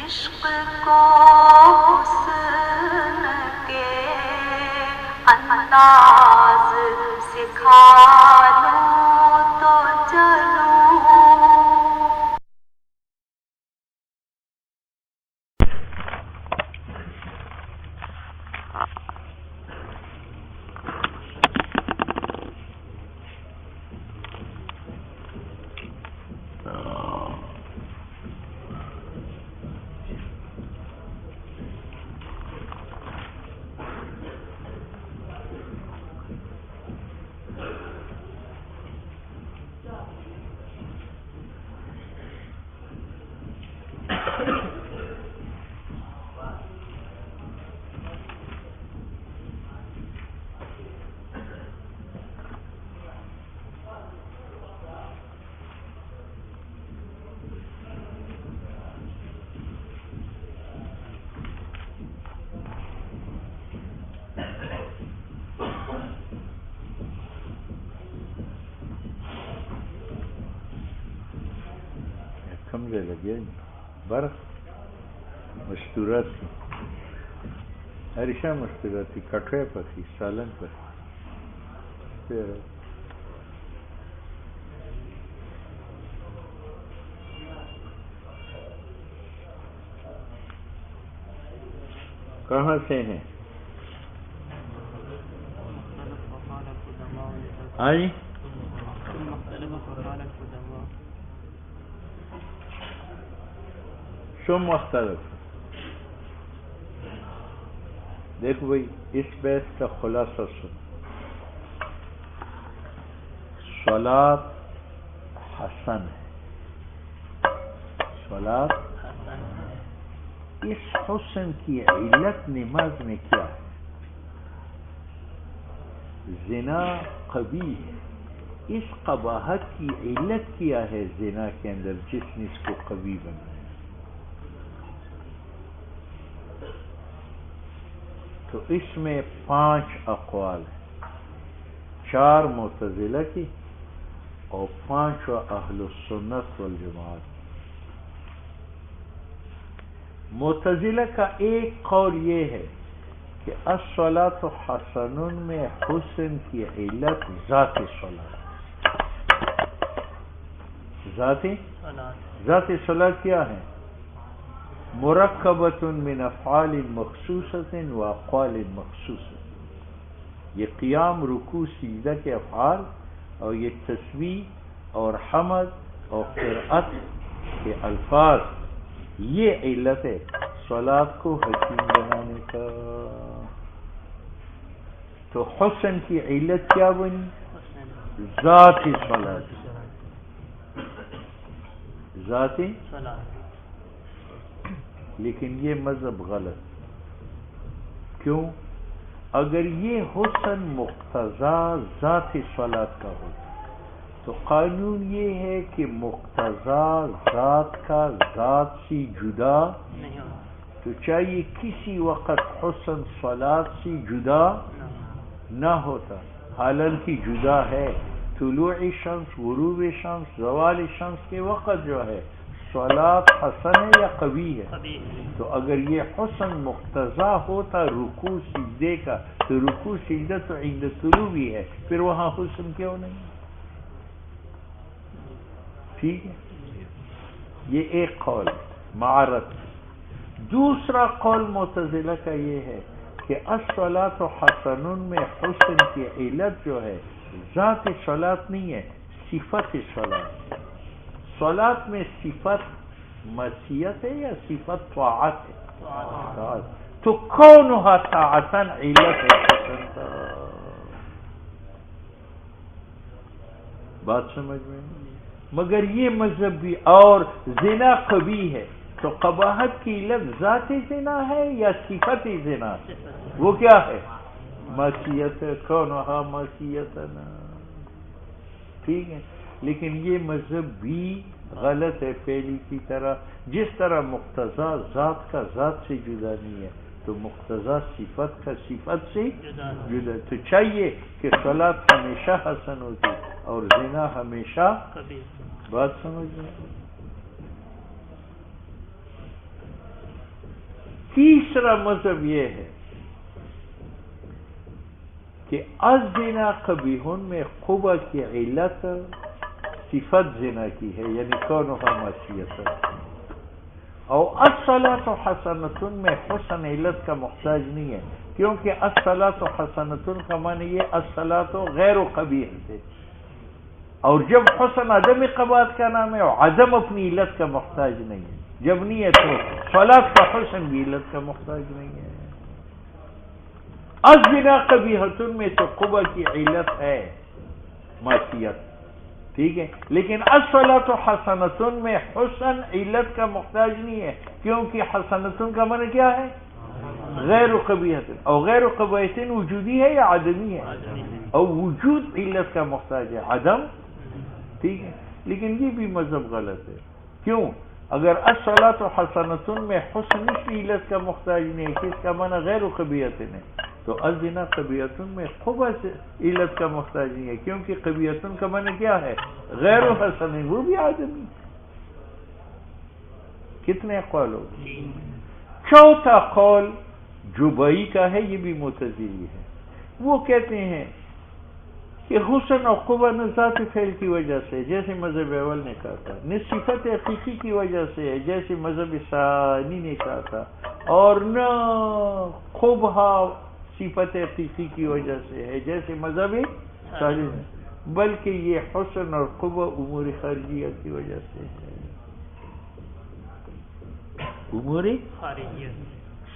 عشق کو حسن کے انداز سکھا لوں تو چلوں. کمزے لگے برف مستورات تھی ہریشہ مستورات تھی کٹھوے پر تھی سالن پر کہاں سے ہیں آئی شو مختلف. دیکھو بھائی اس بحث کا خلاصہ سن. صلاۃ حسن ہے. صلاۃ اس حسن کی علت نماز میں کیا ہے؟ زنا قبیح ہے. اس قباحت کی علت کیا ہے زنا کے اندر جس نے اس کو قبیح بنایا؟ تو اس میں 5 اقوال ہیں. 4 معتزلہ کی اور 5 اہل السنت والجماعت. معتزلہ کا ایک قول یہ ہے کہ الصلاۃ حسن میں حسن کی علت ذات صلاۃ. ذات صلاۃ کیا ہے؟ مرکبۃ من افعال مخصوصۃ و اقوال مخصوصۃ. یہ قیام رکوع سجدہ کے افعال اور یہ تسبیح اور حمد اور قرأت کے الفاظ یہ علت ہے صلاۃ کو حسین بنانے کا. تو حسن کی علت کیا بنی؟ ذاتی صلاۃ. ذاتی صلاۃ. لیکن یہ مذہب غلط. کیوں؟ اگر یہ حسن مقتضا ذات صلاۃ کا ہو تو قانون یہ ہے کہ مقتضا ذات کا ذات سے جدا تو چاہیے کسی وقت حسن صلاۃ سے جدا نہ ہوتا. حالانکہ جدا ہے. طلوع شمس، غروب شمس، زوال شمس کے وقت جو ہے صلاۃ حسن ہے یا قبیح ہے؟ تو اگر یہ حسن مقتضا ہوتا رکوع سجدے کا تو رکوع سجدہ تو عند طلوع بھی ہے، پھر وہاں حسن کیوں نہیں؟ ٹھیک ہے. یہ ایک قول معارض. دوسرا قول معتزلہ کا یہ ہے کہ الصلاۃ حسن میں حسن کی علت جو ہے ذات صلاۃ نہیں ہے، صفت صلاۃ. صلاۃ میں صفت معصیت ہے یا صفت طاعت ہے؟ تو کونھا طاعتاً علت ہے حسن کا. بات سمجھ میں؟ مگر یہ مذہب بھی اور زنا قبیح ہے تو قباحت کی علت ذاتی زنا ہے یا صفتی زنا؟ وہ کیا ہے؟ معصیت. کونھا معصیت. ٹھیک ہے. لیکن یہ مذہب بھی غلط ہے پہلی کی طرح. جس طرح مقتضا ذات کا ذات سے جدا نہیں ہے تو مقتضا صفت کا صفت سے جدا. تو چاہیے کہ صلاۃ ہمیشہ حسن ہوتی اور زنا ہمیشہ. بات سمجھ میں؟ تیسرا مذہب یہ ہے کہ الزنا قبیح میں قبح کی علت صفت زنا کی ہے، یعنی کونها معصیت، اور الصلاۃ حسنۃ میں حسن علت کا محتاج نہیں ہے، کیونکہ الصلاۃ حسنۃ کا معنی یہ الصلاۃ غیر قبیح سے، اور جب حسن عدم قباحت کا نام ہے اور عدم اپنی علت کا محتاج نہیں ہے، جب نہیں ہے تو صلاۃ کا حسن بھی علت کا محتاج نہیں ہے۔ الزنا قبیحۃ میں تو قبح کی علت ہے معصیت، ٹھیک ہے، لیکن الصلاۃ حسنۃ میں حسن علت کا محتاج نہیں ہے، کیونکہ حسنۃ کا معنی کیا ہے؟ غیر قبیحۃ، اور غیر قبیحۃ وجودی ہے یا عدمی ہے؟ اور وجود علت کا محتاج ہے، عدم، ٹھیک ہے، لیکن یہ بھی مذہب غلط ہے۔ کیوں؟ اگر الصلاۃ حسنۃ میں حسن اس علت کا محتاج نہیں ہے کہ اس کا معنی غیر قبیحۃ ہے، تو الزنا قبیحۃ میں قبح سے علت کا محتاج نہیں ہے، کیونکہ قبیحۃ کا معنی کیا ہے؟ غیر حسن، وہ بھی آدمی۔ کتنے اقوال ہو گئے؟ چوتھا قول جبئی کا ہے، یہ بھی معتزلی ہے، وہ کہتے ہیں کہ حسن اور قبح نہ ذات فعل کی وجہ سے، جیسے مذہب اول نے کہا تھا، نہ صفت حقیقی کی وجہ سے ہے، جیسے مذہب ثانی نے کہا تھا، اور نہ قبح صفت حقیقی کی وجہ سے ہے، جیسے مذہب ثالث نے، بلکہ یہ حسن اور قبح امور خارجیہ کی وجہ سے ہے۔ امور خارجیہ،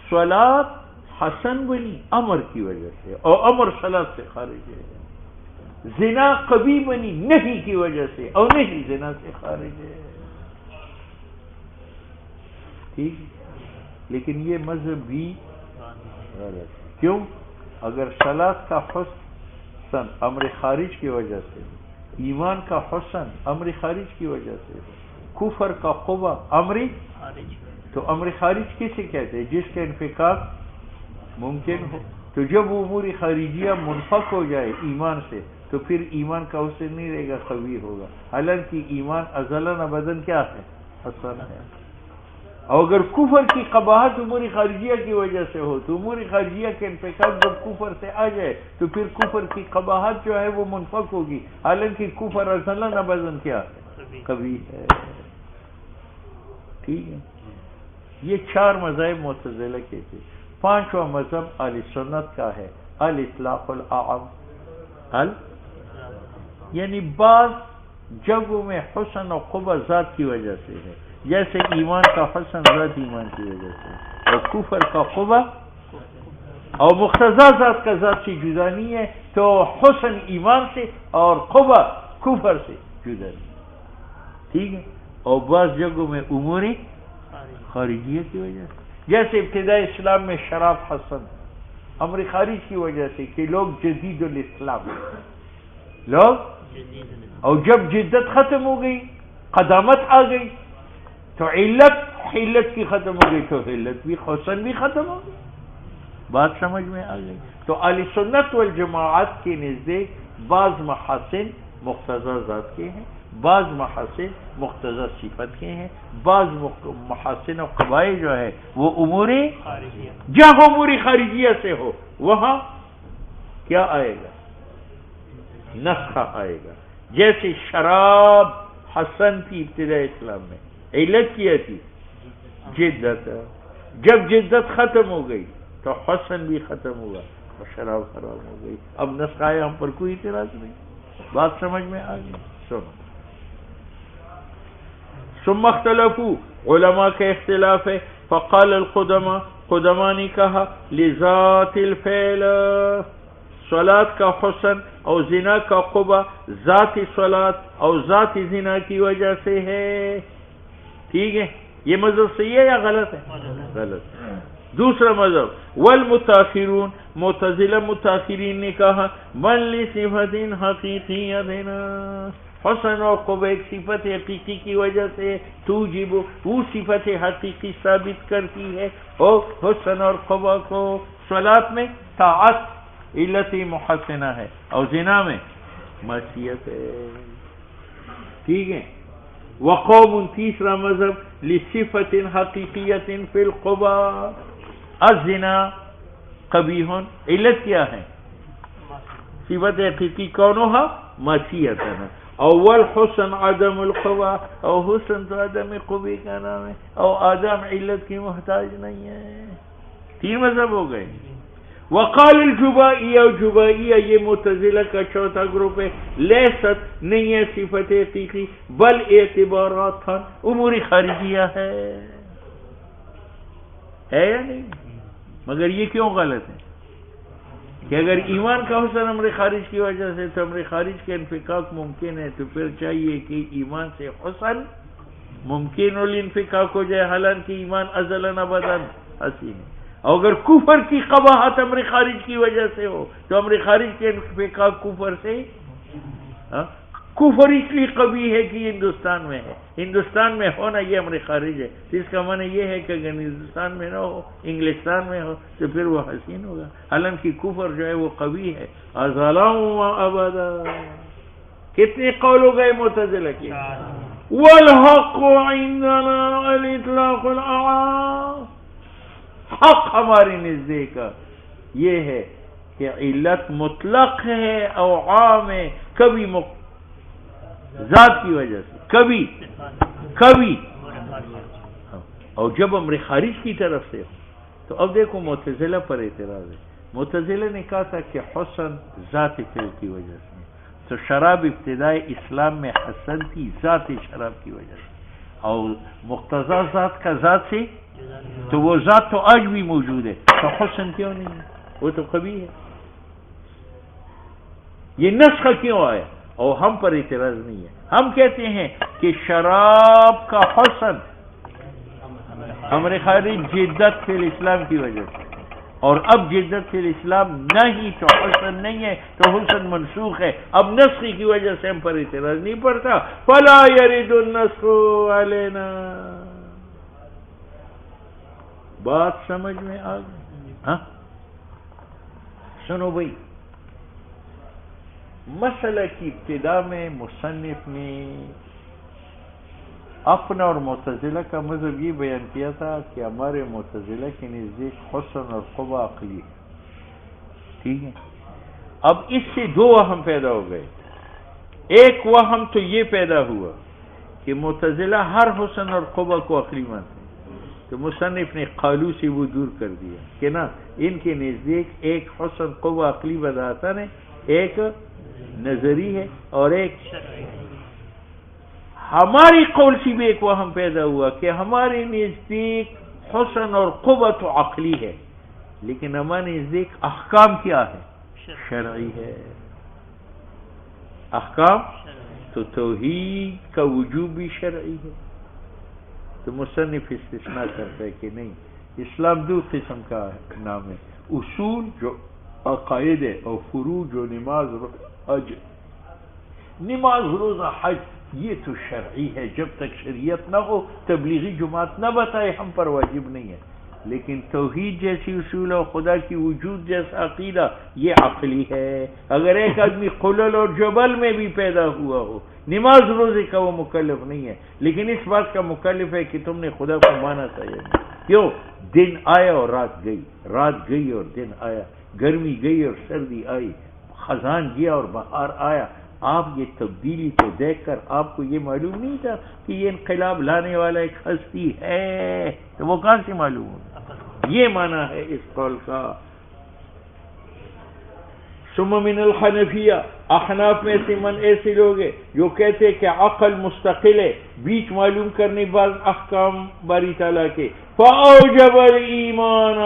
صلاۃ حسن بنی امر کی وجہ سے، اور امر صلاۃ سے خارج ہے۔ زنا قبیح بنی نہیں کی وجہ سے، اور نہیں زنا سے خارج ہے، ٹھیک، لیکن یہ مذہب بھی غلط۔ کیوں؟ اگر صلاۃ کا حسن امر خارج کی وجہ سے، ایمان کا حسن امر خارج کی وجہ سے، کفر کا قبح امر خارج، تو امر خارج کسے کہتے ہیں؟ جس کا انفکاک ممکن ہو، تو جب وہ امور خارجیہ منفک ہو جائے ایمان سے، تو پھر ایمان کا حسن نہیں رہے گا، قوی ہوگا، حالانکہ ایمان ازلاً ابداً کیا ہے؟ حسن ہے۔ اور اگر کفر کی قباحت امور خارجیہ کی وجہ سے ہو، تو امور خارجیہ کے انفکاک جب کفر سے آ جائے تو پھر کفر کی قباحت جو ہے وہ منفک ہوگی، حالانکہ کفر ازلاً ابداً کیا ہے؟ قوی ہے، ٹھیک ہے۔ یہ چار مذاہب معتزلہ کے تھے۔ پانچواں مذہب اہل سنت کا ہے، الاطلاق العام، یعنی بعض جگہوں میں حسن اور قبح ذات کی وجہ سے ہے، جیسے ایمان کا حسن ذات ایمان کی وجہ سے، اور کفر کا قبح اور مقتضی ذات کا ذات سے جدا نہیں ہے، تو حسن ایمان سے اور قبح کفر سے جدا نہیں، ٹھیک ہے۔ اور بعض جگہوں میں امور خارجیہ کی وجہ سے، جیسے ابتدائی اسلام میں شراب حسن امر خارج کی وجہ سے کہ لوگ جدید الاسلام، لوگ، اور جب جدت ختم ہو گئی، قدامت آ گئی، تو علت کی ختم ہو گئی، تو علت بھی، حسن بھی ختم ہو گئی، بات سمجھ میں آ گئی۔ تو اہل سنت والجماعت کے نزدیک بعض محاسن مقتضی ذات کے ہیں، بعض محاسن مقتضی صفت کے ہیں، بعض محاسن و قبائح جو ہے وہ امور خارجیہ، جہاں امور خارجیہ سے ہو وہاں کیا آئے گا؟ نسخہ آئے گا۔ جیسے شراب حسن تھی ابتدائی اسلام میں، علت کیا تھی؟ جدت، جب جدت ختم ہو گئی تو حسن بھی ختم ہوا اور شراب خراب ہو گئی، اب نسخہ آئے، ہم پر کوئی اعتراض نہیں، بات سمجھ میں آ گئی۔ سنو، ثم اختلفوا، علماء کا اختلاف ہے، فقال القدماء، قدماء نے کہا، لذات الفعل، صلاۃ کا حسن اور زنا کا قبح ذات صلاۃ اور ذات زنا کی وجہ سے ہے، ٹھیک ہے۔ یہ مذہب صحیح ہے یا غلط ہے؟ غلط۔ دوسرا مذہب والمتاخرون، معتزلہ متاخرین نے کہا، من لصفت حقیقیۃ، حسن اور قبح ایک صفت حقیقی کی وجہ سے، توجب، وہ صفت حقیقی ثابت کرتی ہے اور حسن اور قبح کو۔ صلاۃ میں طاعت علت محسنہ ہے، اور زنا میں معصیت ہے، ٹھیک ہے۔ وقوم، تیسرا مذہب، لصفت حقیقیت فی القبح، الزنا قبیح، علت کیا ہے؟ صفت حقیقی کونها معصیتنا، اول حسن عدم القوا، او حسن تو عدم قوی کا نام ہے، او آدم علت کی محتاج نہیں ہے. تین مذہب ہو گئے. وقال الجبائیہ، جبائیہ یہ معتزلہ کا چوتھا گروپ ہے. لیست نہیں ہے صفت حقیقی، بل اعتبارات امور خارجیہ ہے یا نہیں؟ مگر یہ کیوں غلط ہے کہ اگر ایمان کا حسن امر خارج کی وجہ سے تو امر خارج کے انفکاک ممکن ہے، تو پھر چاہیے کہ ایمان سے حسن ممکن الانفکاک ہو جائے، حالانکہ ایمان ازلاً ابداً حسین ہے. اور اگر کفر کی قباحت امر خارج کی وجہ سے ہو تو امر خارج کے انفکاک کفر سے، کفر اس لیے قبیح ہے کہ ہندوستان میں ہے، ہندوستان میں ہونا یہ امر خارج ہے. اس کا معنی یہ ہے کہ اگر ہندوستان میں نہ ہو، انگلستان میں ہو، تو پھر وہ حسین ہوگا، حالانکہ کفر جو ہے وہ قبیح ہے. ازلام و ابدا. کتنے قول ہو گئے معتزلہ کے؟ والحق عندنا الاطلاق العام. حق ہماری نزدیک یہ ہے کہ علت مطلق ہے اور عام ہے، کبھی ذات کی وجہ سے، کبھی اور جب امر خارج کی طرف سے ہو. تو اب دیکھو معتزلہ پر اعتراض ہے. معتزلہ نے کہا تھا کہ حسن ذات فعل کی وجہ سے، تو شراب ابتدائی اسلام میں حسن تھی ذات شراب کی وجہ سے، اور مقتضی ذات کا ذات سے، تو وہ ذات تو آج بھی موجود ہے، تو حسن کیوں نہیں ہے؟ وہ تو قبیح ہے. یہ نسخہ کیوں آیا؟ اور ہم پر اعتراض نہیں ہے. ہم کہتے ہیں کہ شراب کا حسن ہمارے خارج جدت فی الاسلام کی وجہ سے، اور اب جدت فی الاسلام نہیں تو حسن نہیں ہے، تو حسن منسوخ ہے. اب نسخ کی وجہ سے ہم پر اعتراض نہیں پڑتا. فلا یرید النسخ علینا. بات سمجھ میں آ گئی؟ ہاں سنو بھائی، مسئلہ کی ابتدا میں مصنف نے اپنا اور معتزلہ کا مذہب یہ بیان کیا تھا کہ ہمارے معتزلہ کے نزدیک حسن اور قوہ عقلی ہے. ٹھیک ہے. اب اس سے دو وہم پیدا ہو گئے. ایک وہم تو یہ پیدا ہوا کہ معتزلہ ہر حسن اور قوہ کو عقلی مانتے ہیں، تو مصنف نے قالو سے وہ دور کر دیا کہ نا، ان کے نزدیک ایک حسن قوہ عقلی بتاتا ہے، ایک نظری ہے اور ایک شرعی. ہماری قول سے بھی ایک وہم پیدا ہوا کہ ہمارے نزدیک حسن اور قوت عقلی ہے، لیکن ہمارے نزدیک احکام کیا ہے؟ شرعی ہے. احکام تو توحید کا وجوب بھی شرعی ہے. تو مصنف استثناء کرتا ہے کہ نہیں، اسلام دو قسم کا نام ہے، اصول جو عقائد ہے، اور فروع جو نماز روزہ حج یہ تو شرعی ہے. جب تک شریعت نہ ہو، تبلیغی جماعت نہ بتائے، ہم پر واجب نہیں ہے. لیکن توحید جیسی اصول اور خدا کی وجود جیسا عقیدہ یہ عقلی ہے. اگر ایک آدمی قلل اور جبل میں بھی پیدا ہوا ہو، نماز روزے کا وہ مکلف نہیں ہے، لیکن اس بات کا مکلف ہے کہ تم نے خدا کو مانا تھا یا نہیں. کیوں؟ دن آیا اور رات گئی، رات گئی اور دن آیا، گرمی گئی اور سردی آئی، خزان گیا اور بہار آیا. آپ یہ تبدیلی کو دیکھ کر آپ کو یہ معلوم نہیں تھا کہ یہ انقلاب لانے والا ایک ہستی ہے؟ تو وہ کہاں سے معلوم ہو؟ یہ معنی ہے اس قول کا. ثم من الحنفیہ، احناف میں سے من ایسے لوگ ہیں جو کہتے کہ عقل مستقل ہے، بیچ معلوم کرنے بعض احکام باری تعالیٰ کے. فاوجب الایمان،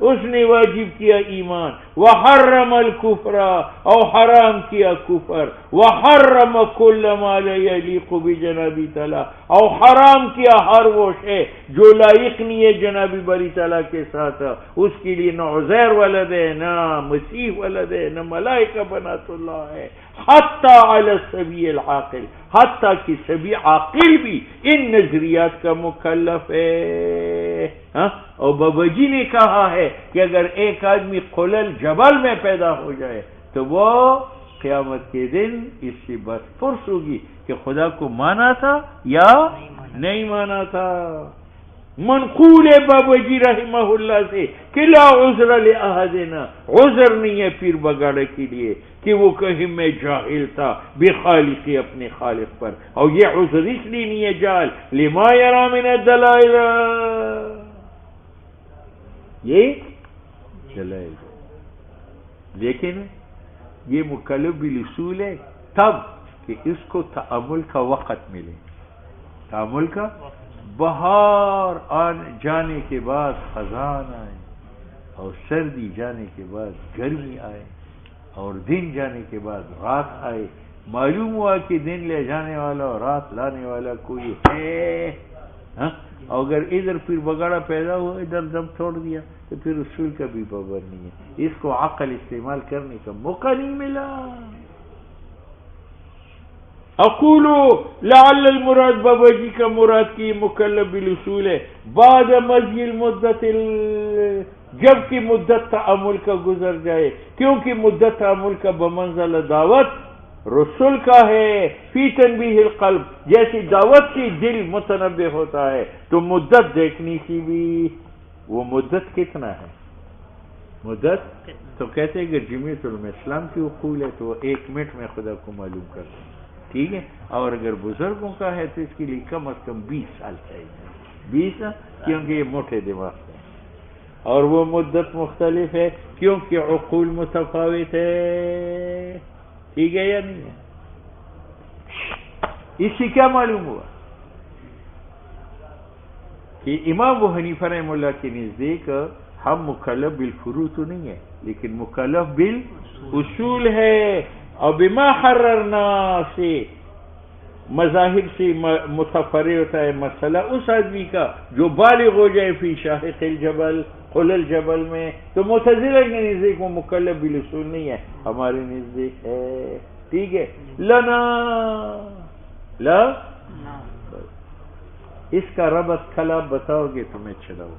اس نے واجب کیا ایمان. وحرم الکفر، اور حرام کیا کفر. وحرم کل ما لا یلیق بجناب تعالی، اور حرام کیا ہر وہ شے جو لائق نہیں ہے جناب باری تعالیٰ کے ساتھ. اس کے لیے نہ عزیر ولد ہے، نہ مسیح ولد ہے، نہ ملائکہ بنات اللہ ہے. حتی علی السبی العاقل، حتیٰ کہ سبی عاقل بھی ان نظریات کا مکلف ہے. اور بابا جی نے کہا ہے کہ اگر ایک آدمی قلل جبل میں پیدا ہو جائے تو وہ قیامت کے دن اس سے بس پرس ہوگی کہ خدا کو مانا تھا یا نہیں مانا تھا. منقول ہے بابا جی رحمہ اللہ سے کہ لا عذر لأحدنا، عذر نہیں ہے پیر بگاڑے کے لیے کہ وہ کہیں میں جاہل تھا بخالقی اپنے خالق پر، اور یہ عذر اس لیے نہیں ہے جاہل لما یرا من الدلائل، یہ دلائل، لیکن یہ مکلف بالاصول ہے تب کہ اس کو تأمل کا وقت ملے، تأمل کا بہار جانے کے بعد خزان آئے، اور سردی جانے کے بعد گرمی آئے، اور دن جانے کے بعد رات آئے، معلوم ہوا کہ دن لے جانے والا اور رات لانے والا کوئی ہے، ہاں؟ اور اگر ادھر پھر بگاڑا پیدا ہوا ادھر دم چھوڑ دیا تو پھر اصول کا بھی پابند نہیں ہے، اس کو عقل استعمال کرنے کا موقع نہیں ملا۔ اقولو لعل المراد بابا جی کا مراد کی مکلف بالاصول ہے بعد مضی المدت جب کہ مدت تعامل کا گزر جائے، کیونکہ مدت تعامل کا بمنزل دعوت رسول کا ہے، فی تنبیہ القلب، جیسی دعوت سے دل متنبہ ہوتا ہے تو مدت دیکھنے کی بھی، وہ مدت کتنا ہے؟ مدت تو کہتے ہیں کہ جمعیت علماء اسلام کی اقول ہے تو وہ 1 منٹ میں خدا کو معلوم کرتے ہیں، ٹھیک ہے، اور اگر بزرگوں کا ہے تو اس کے لیے کم از کم 20 سال چاہیے، 20، کیونکہ یہ موٹے دماغ سے، اور وہ مدت مختلف ہے کیونکہ عقول متفاوت ہے، ٹھیک ہے یا نہیں ہے؟ اس سے کیا معلوم ہوا کہ امام ابو حنیفہ رحمہ اللہ کے نزدیک ہم مکلف بالفروع تو نہیں ہے لیکن مکلف بالاصول ہے، اور بما حررنا سے مذاہب سے متفرع ہوتا ہے مسئلہ اس آدمی کا جو بالغ ہو جائے فی شاہق الجبل قل الجبل میں، تو معتزلہ کے نزدیک وہ مکلف بالاصول نہیں ہے، ہمارے نزدیک ہے، ٹھیک ہے، لنا لا اس کا ربط کھلا بتاؤ گے تو میں چلاؤں۔